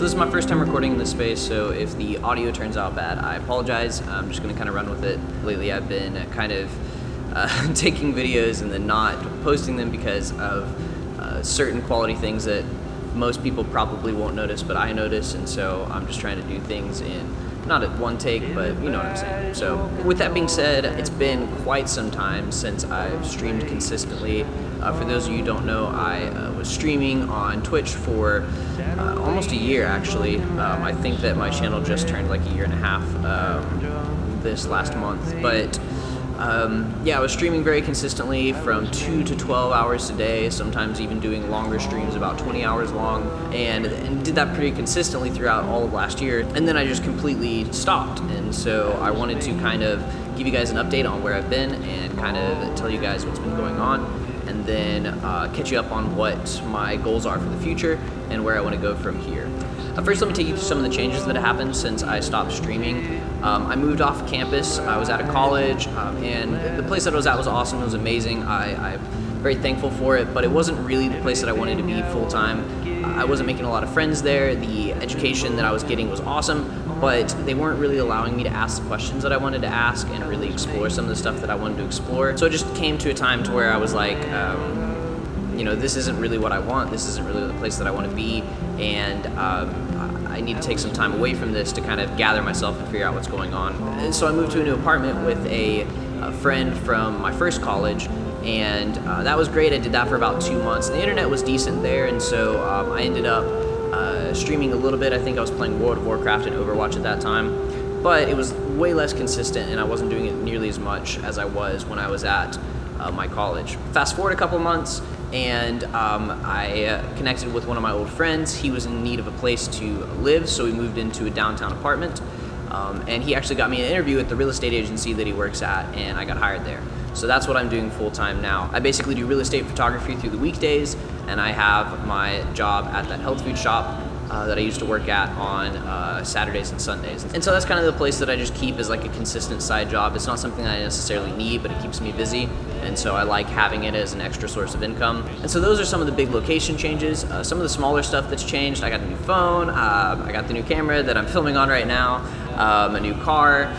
So this is my first time recording in this space, so if the audio turns out bad, I apologize. I'm just gonna kind of run with it. Lately I've been kind of taking videos and then not posting them because of certain quality things that most people probably won't notice, but I notice, and so I'm just trying to do things in not at one take, but you know what I'm saying. So with that being said, it's been quite some time since I've streamed consistently. For those of you who don't know, I was streaming on Twitch for almost a year actually. I think that my channel just turned like a year and a half this last month, but yeah, I was streaming very consistently from 2 to 12 hours a day, sometimes even doing longer streams, about 20 hours long, and did that pretty consistently throughout all of last year. And then I just completely stopped, and so I wanted to kind of give you guys an update on where I've been and kind of tell you guys what's been going on, and then catch you up on what my goals are for the future and where I want to go from here. First, let me take you through some of the changes that have happened since I stopped streaming. I moved off campus. I was out of college, and the place that I was at was awesome. It was amazing. I'm very thankful for it, but it wasn't really the place that I wanted to be full-time. I wasn't making a lot of friends there. The education that I was getting was awesome, but they weren't really allowing me to ask the questions that I wanted to ask and really explore some of the stuff that I wanted to explore. So it just came to a time to where I was like, you know, this isn't really what I want. This isn't really the place that I want to be, and I need to take some time away from this to kind of gather myself and figure out what's going on. And so I moved to a new apartment with a friend from my first college, and that was great. I did that for about 2 months. The internet was decent there, and so I ended up streaming a little bit. I think I was playing World of Warcraft and Overwatch at that time, but it was way less consistent, and I wasn't doing it nearly as much as I was when I was at my college. Fast forward a couple months, and I connected with one of my old friends. He was in need of a place to live, so we moved into a downtown apartment, and he actually got me an interview at the real estate agency that he works at, and I got hired there. So that's what I'm doing full-time now. I basically do real estate photography through the weekdays, and I have my job at that health food shop that I used to work at on Saturdays and Sundays. And so that's kind of the place that I just keep as like a consistent side job. It's not something that I necessarily need, but it keeps me busy, and so I like having it as an extra source of income. And so those are some of the big location changes. Some of the smaller stuff that's changed: I got a new phone, I got the new camera that I'm filming on right now, a new car,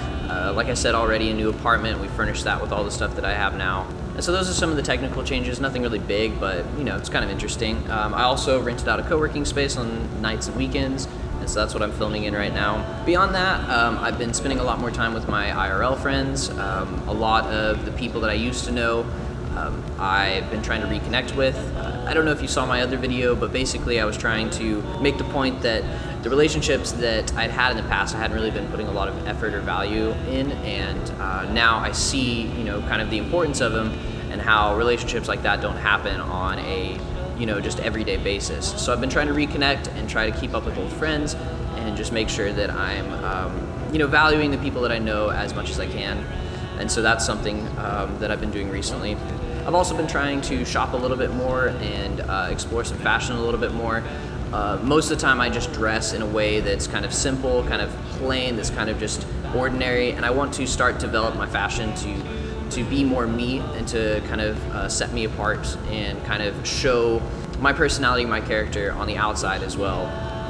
like I said already, a new apartment. We furnished that with all the stuff that I have now. And so those are some of the technical changes, nothing really big, but you know, it's kind of interesting. I also rented out a co-working space on nights and weekends, and so that's what I'm filming in right now. Beyond that, I've been spending a lot more time with my IRL friends. A lot of the people that I used to know, I've been trying to reconnect with. I don't know if you saw my other video, but basically I was trying to make the point that the relationships that I'd had in the past, I hadn't really been putting a lot of effort or value in, and now I see, you know, kind of the importance of them and how relationships like that don't happen on a, you know, just everyday basis. So I've been trying to reconnect and try to keep up with old friends and just make sure that I'm, you know, valuing the people that I know as much as I can. And so that's something that I've been doing recently. I've also been trying to shop a little bit more and explore some fashion a little bit more. Most of the time I just dress in a way that's kind of simple, kind of plain, that's kind of just ordinary, and I want to start to develop my fashion to be more me and to kind of set me apart and kind of show my personality, my character on the outside as well,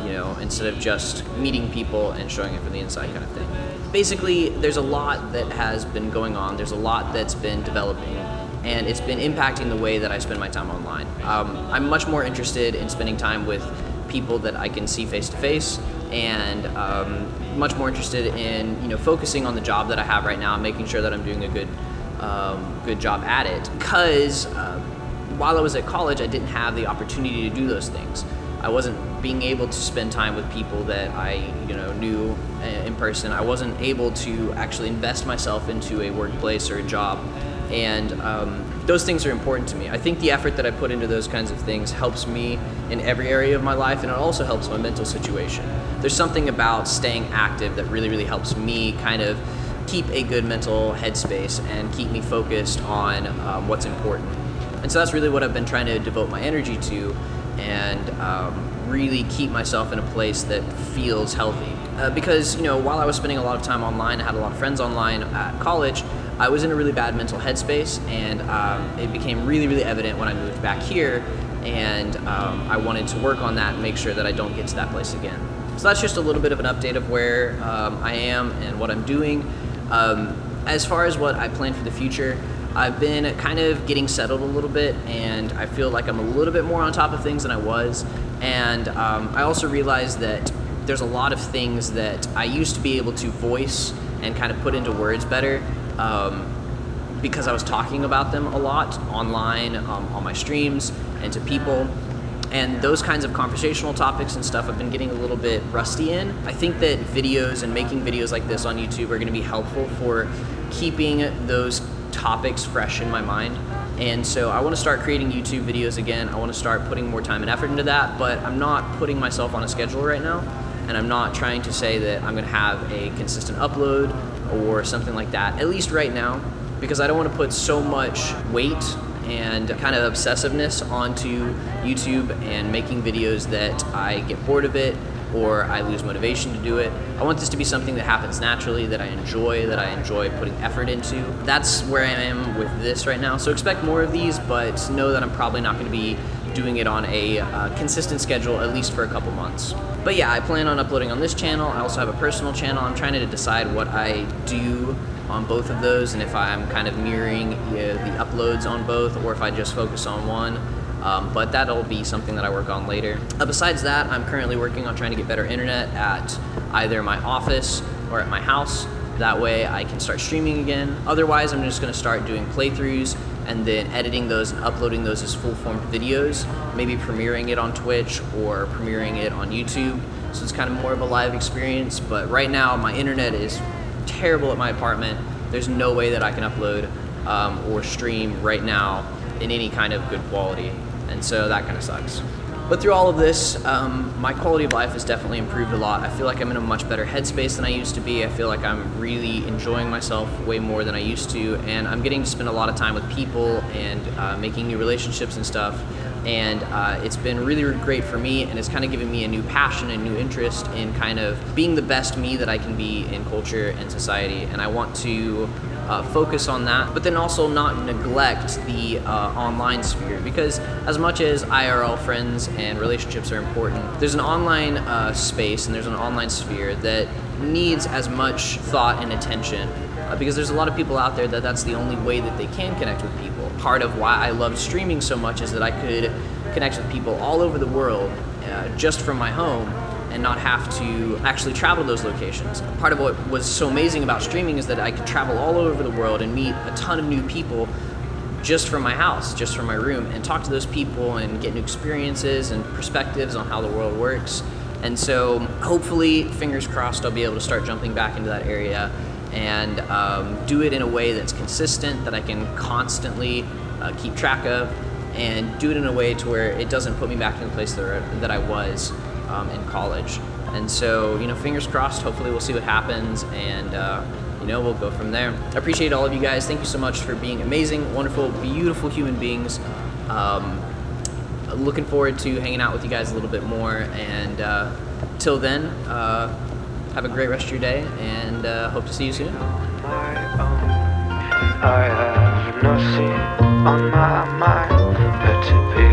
you know, instead of just meeting people and showing it from the inside kind of thing. Basically, there's a lot that has been going on, there's a lot that's been developing, and it's been impacting the way that I spend my time online. I'm much more interested in spending time with people that I can see face to face, and much more interested in, you know, focusing on the job that I have right now and making sure that I'm doing a good job at it. Because while I was at college, I didn't have the opportunity to do those things. I wasn't being able to spend time with people that I, you know, knew in person. I wasn't able to actually invest myself into a workplace or a job, and those things are important to me. I think the effort that I put into those kinds of things helps me in every area of my life, and it also helps my mental situation. There's something about staying active that really, really helps me kind of keep a good mental headspace and keep me focused on what's important. And so that's really what I've been trying to devote my energy to, and really keep myself in a place that feels healthy. Because, you know, while I was spending a lot of time online, I had a lot of friends online at college, I was in a really bad mental headspace, and it became really, really evident when I moved back here, and I wanted to work on that and make sure that I don't get to that place again. So that's just a little bit of an update of where I am and what I'm doing. As far as what I plan for the future, I've been kind of getting settled a little bit, and I feel like I'm a little bit more on top of things than I was. And I also realized that there's a lot of things that I used to be able to voice and kind of put into words better because I was talking about them a lot online, on my streams, and to people. And those kinds of conversational topics and stuff I've been getting a little bit rusty in. I think that videos and making videos like this on YouTube are gonna be helpful for keeping those topics fresh in my mind. And so I want to start creating YouTube videos again. I want to start putting more time and effort into that, but I'm not putting myself on a schedule right now, and I'm not trying to say that I'm going to have a consistent upload or something like that, at least right now, because I don't want to put so much weight and kind of obsessiveness onto YouTube and making videos that I get bored of it or I lose motivation to do it. I want this to be something that happens naturally, that I enjoy putting effort into. That's where I am with this right now. So expect more of these, but know that I'm probably not gonna be doing it on a consistent schedule, at least for a couple months. But yeah, I plan on uploading on this channel. I also have a personal channel. I'm trying to decide what I do on both of those, and if I'm kind of mirroring the uploads on both, or if I just focus on one. But that'll be something that I work on later. Besides that, I'm currently working on trying to get better internet at either my office or at my house. That way I can start streaming again. Otherwise, I'm just gonna start doing playthroughs and then editing those and uploading those as full-form videos, maybe premiering it on Twitch or premiering it on YouTube. So it's kind of more of a live experience. But right now, my internet is terrible at my apartment. There's no way that I can upload or stream right now in any kind of good quality. And so that kind of sucks. But through all of this, my quality of life has definitely improved a lot. I feel like I'm in a much better headspace than I used to be. I feel like I'm really enjoying myself way more than I used to, and I'm getting to spend a lot of time with people and making new relationships and stuff. And it's been really, really great for me, and it's kind of given me a new passion and new interest in kind of being the best me that I can be in culture and society. And I want to focus on that, but then also not neglect the online sphere, because as much as IRL friends and relationships are important, there's an online space and there's an online sphere that needs as much thought and attention, because there's a lot of people out there that's the only way that they can connect with people. Part of why I loved streaming so much is that I could connect with people all over the world just from my home and not have to actually travel to those locations. Part of what was so amazing about streaming is that I could travel all over the world and meet a ton of new people just from my house, just from my room, and talk to those people and get new experiences and perspectives on how the world works. And so hopefully, fingers crossed, I'll be able to start jumping back into that area and do it in a way that's consistent, that I can constantly keep track of, and do it in a way to where it doesn't put me back in the place that I was in college. And so, fingers crossed, hopefully we'll see what happens, and we'll go from there. I appreciate all of you guys. Thank you so much for being amazing, wonderful, beautiful human beings. Looking forward to hanging out with you guys a little bit more, and till then, have a great rest of your day, and hope to see you soon. I have nothing on my mind but to be